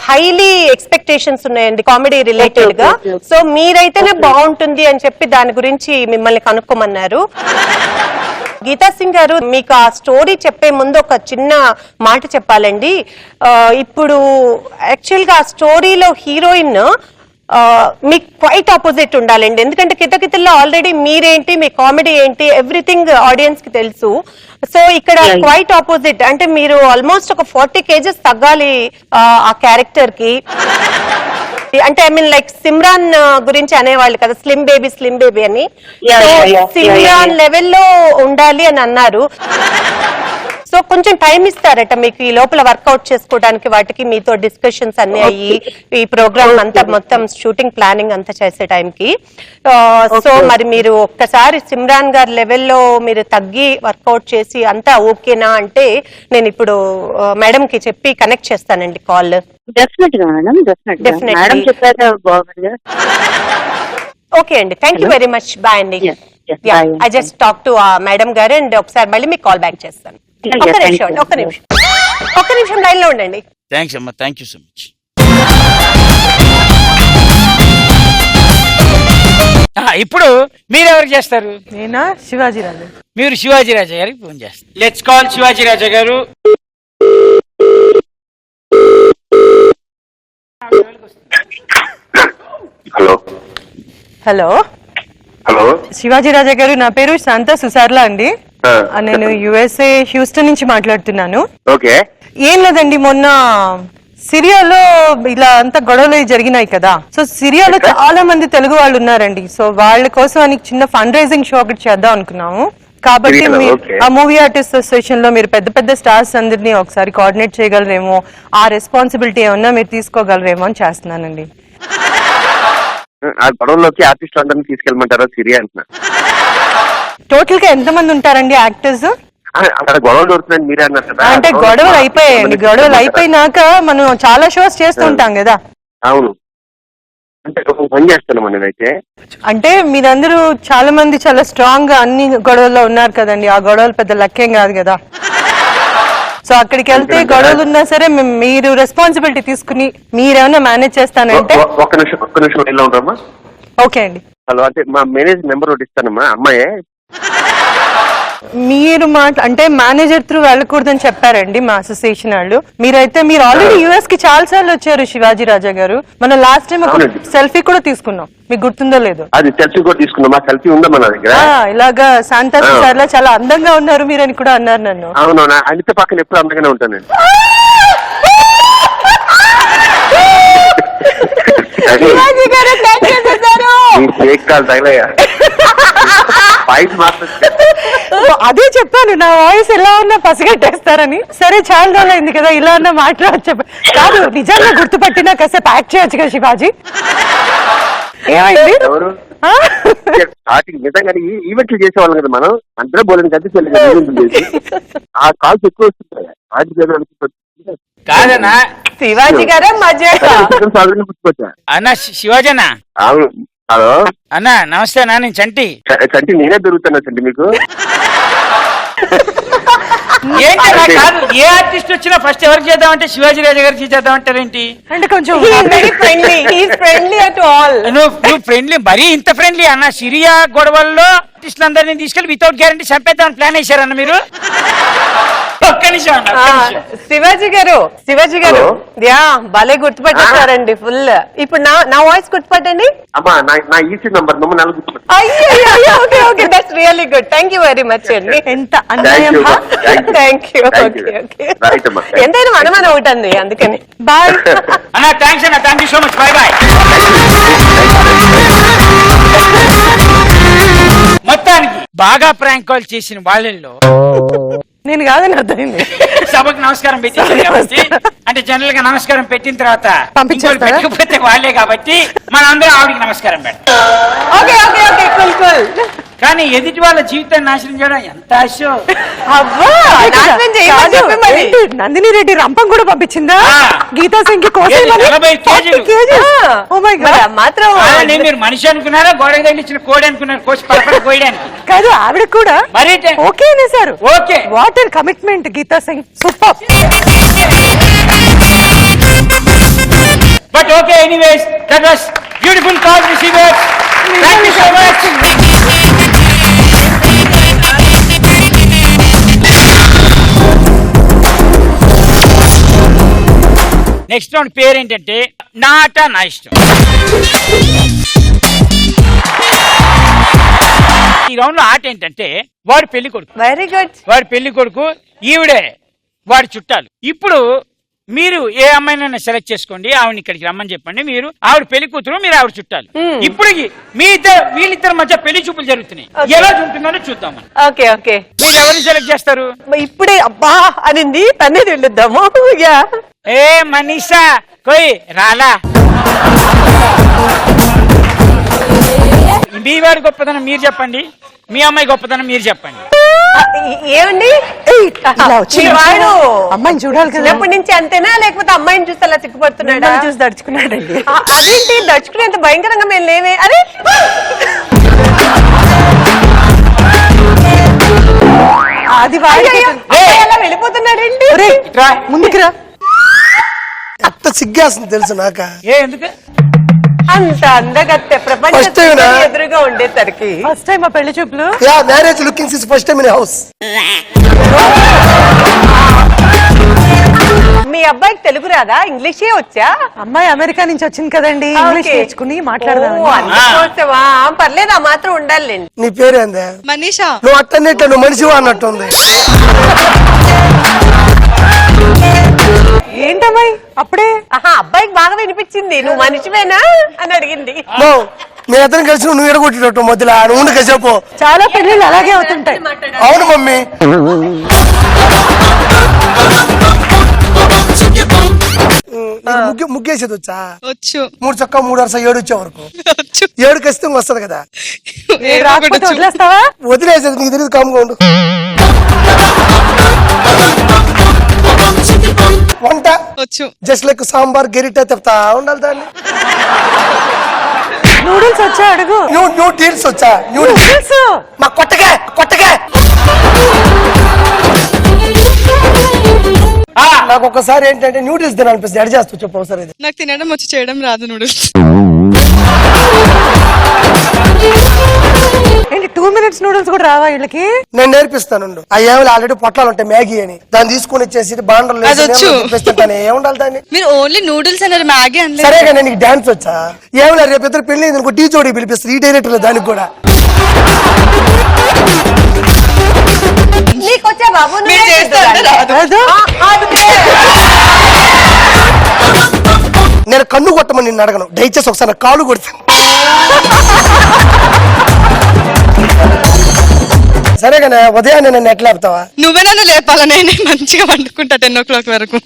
హైలీ ఎక్స్పెక్టేషన్స్ ఉన్నాయండి కామెడీ రిలేటెడ్ గా. సో మీరైతేనే బాగుంటుంది అని చెప్పి దాని గురించి మిమ్మల్ని కనుక్కోమన్నారు. గీతా సింగ్ గారు, మీకు ఆ స్టోరీ చెప్పే ముందు ఒక చిన్న మాట చెప్పాలండి. ఇప్పుడు యాక్చువల్ గా ఆ స్టోరీలో హీరోయిన్ మీకు క్వైట్ ఆపోజిట్ ఉండాలండి. ఎందుకంటే కితకితల్లో ఆల్రెడీ మీరేంటి, మీ కామెడీ ఏంటి, ఎవ్రీథింగ్ ఆడియన్స్ కి తెలుసు. సో ఇక్కడ క్వైట్ ఆపోజిట్ అంటే మీరు ఆల్మోస్ట్ ఒక 40 kgs తగ్గాలి ఆ క్యారెక్టర్ కి. అంటే ఐ మీన్ లైక్ సిమ్రాన్ గురించి అనేవాళ్ళు కదా, స్లిమ్ బేబీ అని. సిమ్రాన్ లెవెల్లో ఉండాలి అని అన్నారు. సో కొంచెం టైం ఇస్తారట మీకు ఈ లోపల వర్కౌట్ చేసుకోవడానికి, వాటికి మీతో డిస్కషన్స్ అన్ని అయ్యి ఈ ప్రోగ్రామ్ అంతా మొత్తం షూటింగ్ ప్లానింగ్ అంతా చేసే టైంకి. సో మరి మీరు ఒక్కసారి సిమ్రాన్ గారి లెవెల్లో మీరు తగ్గి వర్కౌట్ చేసి అంతా ఓకేనా అంటే నేను ఇప్పుడు మేడం కి చెప్పి కనెక్ట్ చేస్తానండి కాల్. ఓకే అండి, thank you very much, bye అండి. I just talk to madam garu and ఒకసారి మళ్ళీ మీకు కాల్ బ్యాక్ చేస్తాను. ఒక్క నిమిషం లైన్ లో ఉండండి. థ్యాంక్స్ అమ్మా, థ్యాంక్ యూ సో మచ్. ఇప్పుడు మీరెవరు చేస్తారు? నేనా? శివాజీ రాజా. మీరు శివాజీ రాజా గారికి ఫోన్ చేస్తారు. లెట్స్ కాల్ శివాజీ రాజా గారు. హలో హలో హలో, శివాజీ రాజా గారు, నా పేరు శాంతా సుసార్లా అండి. నేను USA హ్యూస్టన్ నుంచి మాట్లాడుతున్నాను. ఓకే. ఏం లేదండి, మొన్న సిరియాలో ఇలా అంతా గొడవలు జరిగినాయి కదా. సో సిరియాలో చాలా మంది తెలుగు వాళ్ళు ఉన్నారండి. సో వాళ్ళ కోసం అని చిన్న ఫండ్ రైజింగ్ షో ఒకటి చేద్దాం అనుకున్నాము. కాబట్టి ఆ మూవీ ఆర్టిస్ట్ అసోసియేషన్ లో మీరు పెద్ద పెద్ద స్టార్స్ అందరినీ ఒకసారి కోఆర్డినేట్ చేయగలరేమో, ఆ రెస్పాన్సిబిలిటీ ఏమన్నా మీరు తీసుకోగలరేమో అని చేస్తున్నానండి. ఆ గొడవలోకి ఆర్టిస్ట్ అందరిని తీసుకెళ్ళమంటారా సిరియా అంటున్నా? టోటల్ గా ఎంత మంది ఉంటారండి యాక్టర్స్? అక్కడ గొడవలు దొరుకుతున్నాయి మీరే అన్నారు కదా. అంటే గొడవలు అయిపోయాయండి, గొడవలు అయిపోయినాక మనం చాలా షోస్ చేస్తుంటాం కదా. అవును, అంటే ఒక పని చేస్తాను నేనైతే. అంటే మీరందరూ చాలా మంది చాలా స్ట్రాంగ్ గా అన్ని గొడవల్లో ఉన్నారు కదండి. ఆ గొడవలు పెద్ద లక్ష్యం కాదు కదా. సో అక్కడికి వెళ్తే గొడవలు ఉన్నా సరే మీరు రెస్పాన్సిబిలిటీ తీసుకుని మీరేమన్నా మేనేజ్ చేస్తానంటే. ఒక్క నిమిషం ఎలా ఉంటామా? ఓకే అండి. హలో, అంటే మా మేనేజర్ నెంబర్ ఒకటి ఇస్తానమ్మా. అమ్మాయే మీరు అంటే మేనేజర్ త్రూ వెళ్ళకూడదని చెప్పారండి మా అసోసియేషన్ వాళ్ళు. మీరు ఆల్రెడీ US కి చాలా సార్లు వచ్చారు శివాజీ రాజా గారు. మనం లాస్ట్ టైం ఒక సెల్ఫీ కూడా తీసుకున్నాం, మీకు గుర్తుందో లేదు? అది సెల్ఫీ కూడా తీసుకున్నాం. సెల్ఫీ ఉందా మన దగ్గర? ఇలాగా శాంతా సార్లా చాలా అందంగా ఉన్నారు మీరు అని కూడా అన్నారు నన్ను. అవునవునా, అనిత పక్కన ఎప్పుడు అందంగానే ఉంటాను నేను. అదే చెప్పాను, నా వాయిస్ ఎలా ఉన్నా పసిగట్టేస్తారని. సరే చాలా రోజులు అయింది కదా, ఇలా అన్నా మాట్లాడచ్చు కాదు. నిజంగా గుర్తుపట్టినా కాసేపు యాక్ట్ చేయొచ్చు కదా శివాజీ. ఏమైంది? నిజంగా ఈవెంట్లు చేసేవాళ్ళం కదా మనం, అందరూ బోలని కలిసి ఆ కాల్స్ ఎక్కువ వస్తున్నాయి. కాదన్నా శివాజీ గారా మజాక అన్న శివాజీనా? హలో అన్న నమస్తే అన్న, నేను చంటి. చంటి నేనే దొరుకుతున్నా చంటి మీకు. ఏంటన్నా కాదు, ఏ ఆర్టిస్ట్ వచ్చినా ఫస్ట్ ఎవరికి చేద్దామంటే శివాజీ రాజా గారికి చేద్దామంటారేంటి? అంటే కొంచెం ఫ్రెండ్లీ అట్ ఆల్. నువ్వు ఫ్రెండ్లీ, మరీ ఇంత ఫ్రెండ్లీ అన్న? సిరియా గొడవల్లో ఆర్టిస్టులందరినీ తీసుకెళ్లి వితౌట్ గ్యారంటీ చంపేద్దామని ప్లాన్ వేశారన్న మీరు. ఒక్క నిమిషం అన్న, ఒక్క నిమిషం. శివాజీ గారు యా భలే గుర్తుపట్టేశారండి ఫుల్. ఇప్పుడు నా వాయిస్ గుర్తుపట్టండి. అమ్మా నా ఈసీ నంబర్ నమ్మ 4. Okay okay, that's really good. Thank you very much అండి. ఎంత అన్యాయం. Thank you. ఓకే ఓకే, ఎంతైనా మనం ఒకటండి, అందుకని బాయ్ అన్న. థ్యాంక్స్ అన్న, thank you so much, bye bye. మొత్తానికి బాగా ప్రాంక్ కాల్ చేసిన వాళ్ళల్లో నేను కాదని అర్థమైంది. సభకు నమస్కారం పెట్టించారు కాబట్టి, అంటే జనరల్ గా నమస్కారం పెట్టిన తర్వాత ఇంకోటి పెట్టకపోతే వాళ్ళే కాబట్టి మనం అందరం ఆవిడకి నమస్కారం పెట్టాం. Okay okay okay, cool cool. కానీ ఎదుటి వాళ్ళ జీవితాన్ని నాశనం చేయడం ఎంత ఆశో. నందిని రెడ్డి రంపం కూడా పంపించిందా? గీతా సింగ్ 40 కేజీలు మాత్రం. మీరు మనిషి అనుకున్నారా, గోడకు తగిలించిన కోడి అనుకున్నారు, కోసి పడపడ కోయడానికి కాదు. ఆవిడ కూడా మరి ఓకే అనేసారు. Okay, water commitment Geeta Singh super. But okay, anyways that was beautiful call receivers. Thank you so much. Next round పేరు ఏంటంటే నా ఆట నా ఇష్టం. ఈ రౌండ్ లో ఆట ఏంటంటే వాడు పెళ్లి కొడుకు. Very good. వాడు పెళ్లి కొడుకు, ఈవిడే వాడి చుట్టాలు. ఇప్పుడు మీరు ఏ అమ్మాయినైనా సెలెక్ట్ చేసుకోండి, ఆవిడ ఇక్కడికి రమ్మని చెప్పండి. మీరు ఆవిడ పెళ్లి కూతురు, మీరు ఆవిడ చుట్టాలు. ఇప్పుడు వీళ్ళిద్దరి మధ్య పెళ్లి చూపులు జరుగుతున్నాయి. ఎలా ఉంటున్నారో చూద్దాం. ఓకే ఓకే, మీరు ఎవరిని సెలెక్ట్ చేస్తారు? ఇప్పుడే అబ్బా అనింది, పన్నే వెళ్ళొద్దాము. ఏ మనీషా కోయి రాలా. మీ వాడి గొప్పతనం మీరు చెప్పండి, మీ అమ్మాయి గొప్పతనం మీరు చెప్పండి. ఏమండి వాడు అమ్మాయిని చూడాలి కదా, ఎప్పటి నుంచి అంతేనా, లేకపోతే అమ్మాయిని చూస్తే అలా సిగ్గుపడుతున్నాడా? చూసి దడుచుకున్నాడండి. అదేంటి దడుచుకునేంత భయంకరంగా మేము లేవే. అరే అది అలా వెళ్ళిపోతున్నాడండి. ముందుకు రా. ఎంత సిగ్గేస్తుంది తెలుసు నాక. ఎందుకు అంత అందగత్తె ప్రపంచం ఎదురుగా ఉండేసరికి ఫస్ట్ టైం మా పెళ్లి చూపులు. Marriage looking is first time in house. మీ అబ్బాయికి తెలుగు రాదా, ఇంగ్లీషే వచ్చా? అమ్మాయి అమెరికా నుంచి వచ్చింది కదండి, ఇంగ్లీష్ నేర్చుకుని మాట్లాడదాం. పర్లేదు, ఆ మాత్రం ఉండాలండి. నీ పేరేందా? మనీషా. నువ్వు అట్టనేట్టు నువ్వు మనిషివా అన్నట్టుంది. ఏంటమ్మాయి అప్పుడే అబ్బాయికి బాగా వినిపించింది, నువ్వు మనిషివేనా అని అడిగింది. మీ ఇద్దరం కలిసి నువ్వు ఎడగొట్టినట్టు మధ్యలో ఉండు కాసేపు. చాలా పెళ్ళిళ్ళు అలాగే అవుతుంటాయి. అవును మమ్మీ. ముగ్గేసేది వచ్చా? వచ్చు. 3 చొక్కా 3 వరుస 7 వచ్చే వరకు. 7 ఖచ్చితంగా వస్తుంది కదా. వదిలేస్తావా? వదిలేసేది నీకు తెలియదు, కామ్గా ఉండు. వంట వచ్చు. జస్ట్ లైక్ సాంబార్ గెరిట చెప్తా ఉండాలి దాన్ని. నూడిల్స్ వచ్చా అడుగు. న్యూడిల్స్ వచ్చా? న్యూడిల్స్ మా కొట్టగా. నాకు ఒకసారి ఏంటంటే న్యూడిల్స్ తినాలనిపిస్తుంది, అడి చేస్తూ చెప్పు ఒకసారి. నాకు తినడం వచ్చి చేయడం రాదు నూడిల్స్. ఏంటి 2 minutes నూడిల్స్ కూడా రావా వీళ్ళకి? నేను నేర్పిస్తాను. ఆ ఏమైనా ఆల్రెడీ పొట్లాలు ఉంటాయి మ్యాగీ అని, దాన్ని తీసుకుని వచ్చేసి బాండలు ఏముండాలి దాన్ని. మీరు ఓన్లీ నూడిల్స్ అన్నారు, మ్యాగీ అన్నారు. సరే కానీ నీకు డాన్స్ వచ్చా? ఏమైనా రేపు ఇద్దరు పెళ్లి ఇంకో టీ జోడి పిలిపిస్తారు ఈ డైరెక్టర్ దానికి కూడా. నీకొచ్చా బాబు? నేను కన్ను కొట్టమని నిన్ను అడగను, దయచేసి ఒకసారి కాలు కొడతాను. సరే కానీ ఉదయాన్నే నన్ను ఎట్లా లేపుతావా? నువ్వే నన్ను లేపాలా? నేనే మంచిగా వండుకుంటా 10 o'clock వరకు.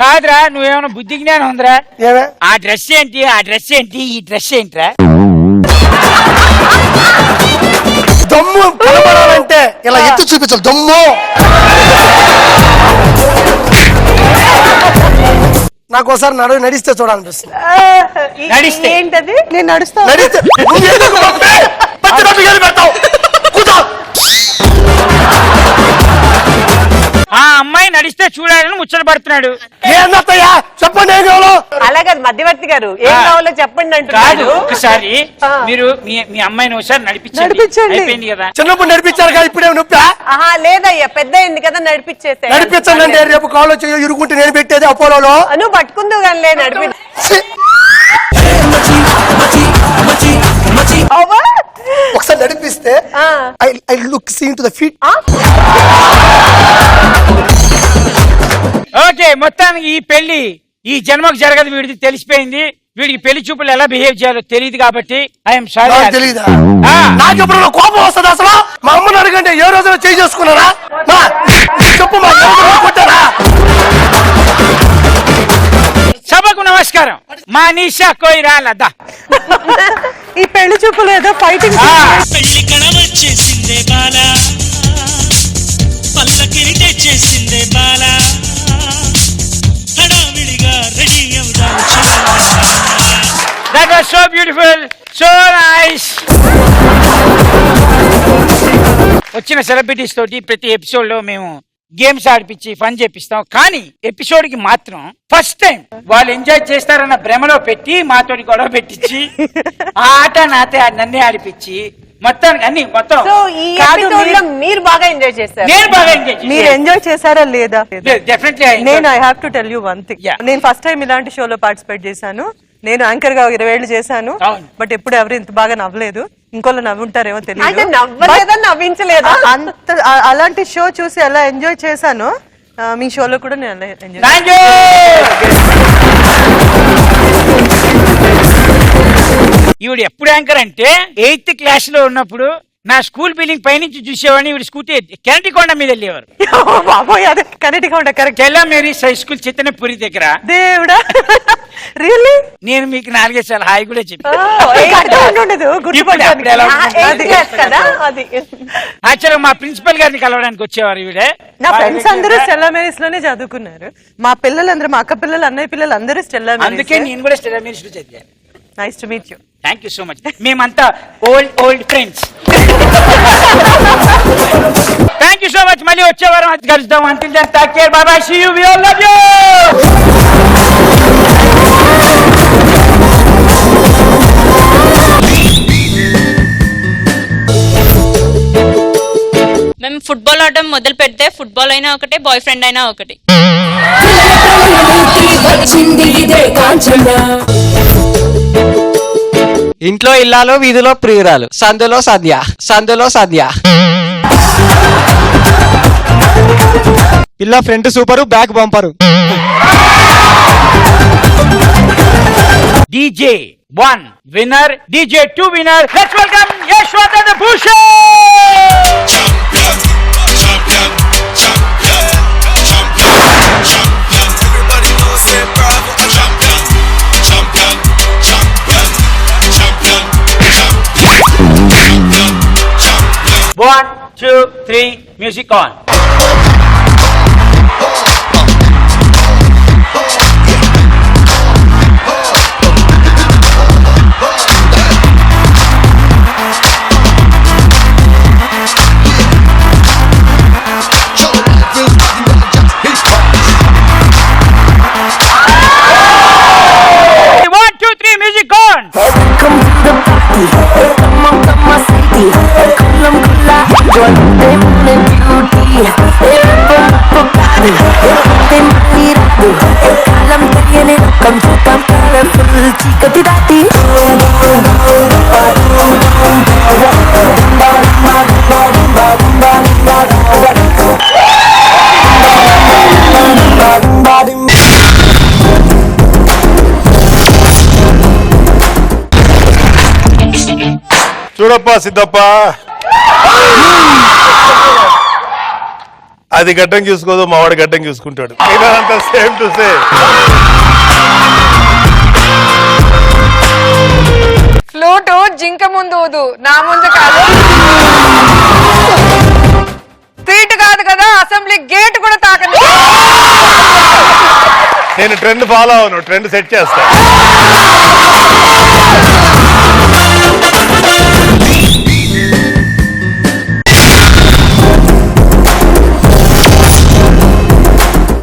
కాదురా, నువ్వేమైనా బుద్ధి జ్ఞానం ఉందిరా? ఏమే ఆ డ్రెస్ ఏంటి, ఆ డ్రెస్ ఏంటి, ఈ డ్రెస్ ఏంట్రా? దమ్ము కనబడాలంటే ఇలా ఎత్తు చూపించాలి. దమ్ము నాకు ఒకసారి నడిస్తే చూడాలనిపిస్తుంది. నడిస్తే? ఏంటది? నేను నడుస్తా. నడిస్తే నువ్వు ఎందుకు పంపే? పచ్చి రొట్టె చేసి పెడతావు. కూర్చో. ఆ అమ్మాయి నడిస్తే చూడాలని ముచ్చట పడుతున్నాడు. ఏందత్తయ్యా చెప్పండి, ఏం కావాలో? అలాగే మధ్యవర్తి గారు ఏం కావాలో చెప్పండి కాదు, అంటున్నాడు. ఒకసారి మీరు మీ అమ్మాయిని ఒకసారి నడిపించండి. అయిపోయింది కదా. చిన్నప్పుడు నడిపించారు కదా, ఇప్పుడే నొప్పా? ఆహా లేదయ్యా, పెద్ద అయింది కదా నడిపించేసే. నడిపించండి, రేపు కాళ్ళు వచ్చి ఇరుకుంటే నేను పెట్టేది అపోలోలో. నువ్వు పట్టుకుందు కానీ నడిపి. ఒకసారి నడిపిస్తే I look seen to the feet. Okay, మొత్తానికి ఈ పెళ్లి ఈ జన్మకు జరగదు. వీడికి తెలిసిపోయింది. వీడికి పెళ్లి చూపులు ఎలా బిహేవ్ చేయాలో తెలియదు కాబట్టి ఐఎమ్ సారీ. తెలీదా? నాకు ఎప్పుడు కోపం వస్తుంది అసలు? మా అమ్మని అడగండి, ఏ రోజున చేయి చేసుకున్నారా? చెప్పు, మా కొట్టారా? సభకు నమస్కారం. మా నిషా కోయిరా లదా. ఈ పెళ్లి చూపులు ఏదో ఫైటింగ్. పెళ్లి కళ వచ్చేసిందే బాలా, పల్లకిని తెచ్చేసిందే బాలా, హడావిడిగా రెడీ అవుదాం. That was so beautiful, so nice. వచ్చిన సెలబ్రిటీస్ తోటి ప్రతి ఎపిసోడ్ లో మేము గేమ్స్ ఆడిపించి ఫన్ చేపిస్తాం. కానీ ఎపిసోడ్ కి మాత్రం ఫస్ట్ టైం వాళ్ళు ఎంజాయ్ చేస్తారన్న భ్రమలో పెట్టి మాతోటి గొడవ పెట్టించి ఆ ఆట నాతే నన్నే ఆడిపించి మొత్తానికి అన్ని మొత్తం. సో ఈ ఎపిసోడ్ లో మీరు బాగా ఎంజాయ్ చేశారు. నేను బాగా ఎంజాయ్ మీరు ఎంజాయ్ చేశారా లేదా? డెఫినెట్లీ. నేను I have to tell you one thing. నేను ఫస్ట్ టైం ఇలాంటి షోలో పార్టిసిపేట్ చేశాను. నేను యాంకర్ గా 20 ఏళ్ళు చేశాను. బట్ ఎప్పుడు ఎవరు ఇంత బాగా నవ్వలేదు. ఇంకోళ్ళు నవ్వుంటారేమో తెలియదు. నవ్వించలేదు. అంత అలాంటి షో చూసి ఎలా ఎంజాయ్ చేశాను, మీ షోలో కూడా నేను ఎంజాయ్. ఈవిడ ఎప్పుడు యాంకర్ అంటే 8th క్లాస్ లో ఉన్నప్పుడు నా స్కూల్ బిల్డింగ్ పైనుంచి చూసేవాడిని. ఈవిడ స్కూటీ కెనటికొండ మీద వెళ్ళేవారు. కెనటికొండ కరెక్ట్. తెల్ల మేరీస్ హై స్కూల్ చిత్తనపురి దగ్గర. దేవుడా, రియల్లీ? నేను మీకు 4 సార్లు హాయ్ కూడా చెప్పాను. యాక్చువల్గా మా ప్రిన్సిపల్ గారిని కలవడానికి వచ్చేవారు ఈవిడ. నా ఫ్రెండ్స్ అందరూ స్టెల్లా మేరీస్ లోనే చదువుకున్నారు. మా పిల్లలందరూ, మా అక్క పిల్లలు, అన్నయ్య పిల్లలు అందరూ స్టెల్లా మేరీస్. అందుకే నేను కూడా స్టెల్లా మేరీస్ లో చదివాను. Nice to meet you. Thank you so much. మేమంతా old friends. Thank you so much. మళ్ళీ వచ్చే వారం కలుద్దాం. Until then take care, bye bye, see you, we all love you. మేము ఫుట్బాల్ ఆడడం మొదలు పెడితే ఫుట్బాల్ అయినా ఒకటే, బాయ్ ఫ్రెండ్ అయినా ఒకటి. ఇంట్లో ఇల్లాలు, వీధిలో ప్రియురాలు, సందులో సంధ్య, సందులో సంధ్య. పిల్ల front super, back bumper. DJ 1 winner, DJ 2 winner. Let's welcome Yashwardhan Bhushan. Everybody knows say bravo, a champion, champion, champion, champion, champion, champion. 1, 2, 3, music on. చూడప్ప Siddappa, అది గడ్డం చూసుకోదు, మావాడు గడ్డం చూసుకుంటాడు. Same to same. ఫ్లూటు జింక ముందు ఊదు, నా ముందు కాదు. సీటు కాదు కదా, అసెంబ్లీ గేట్ కూడా తాకండి. నేను ట్రెండ్ ఫాలో అవును ట్రెండ్ సెట్ చేస్తా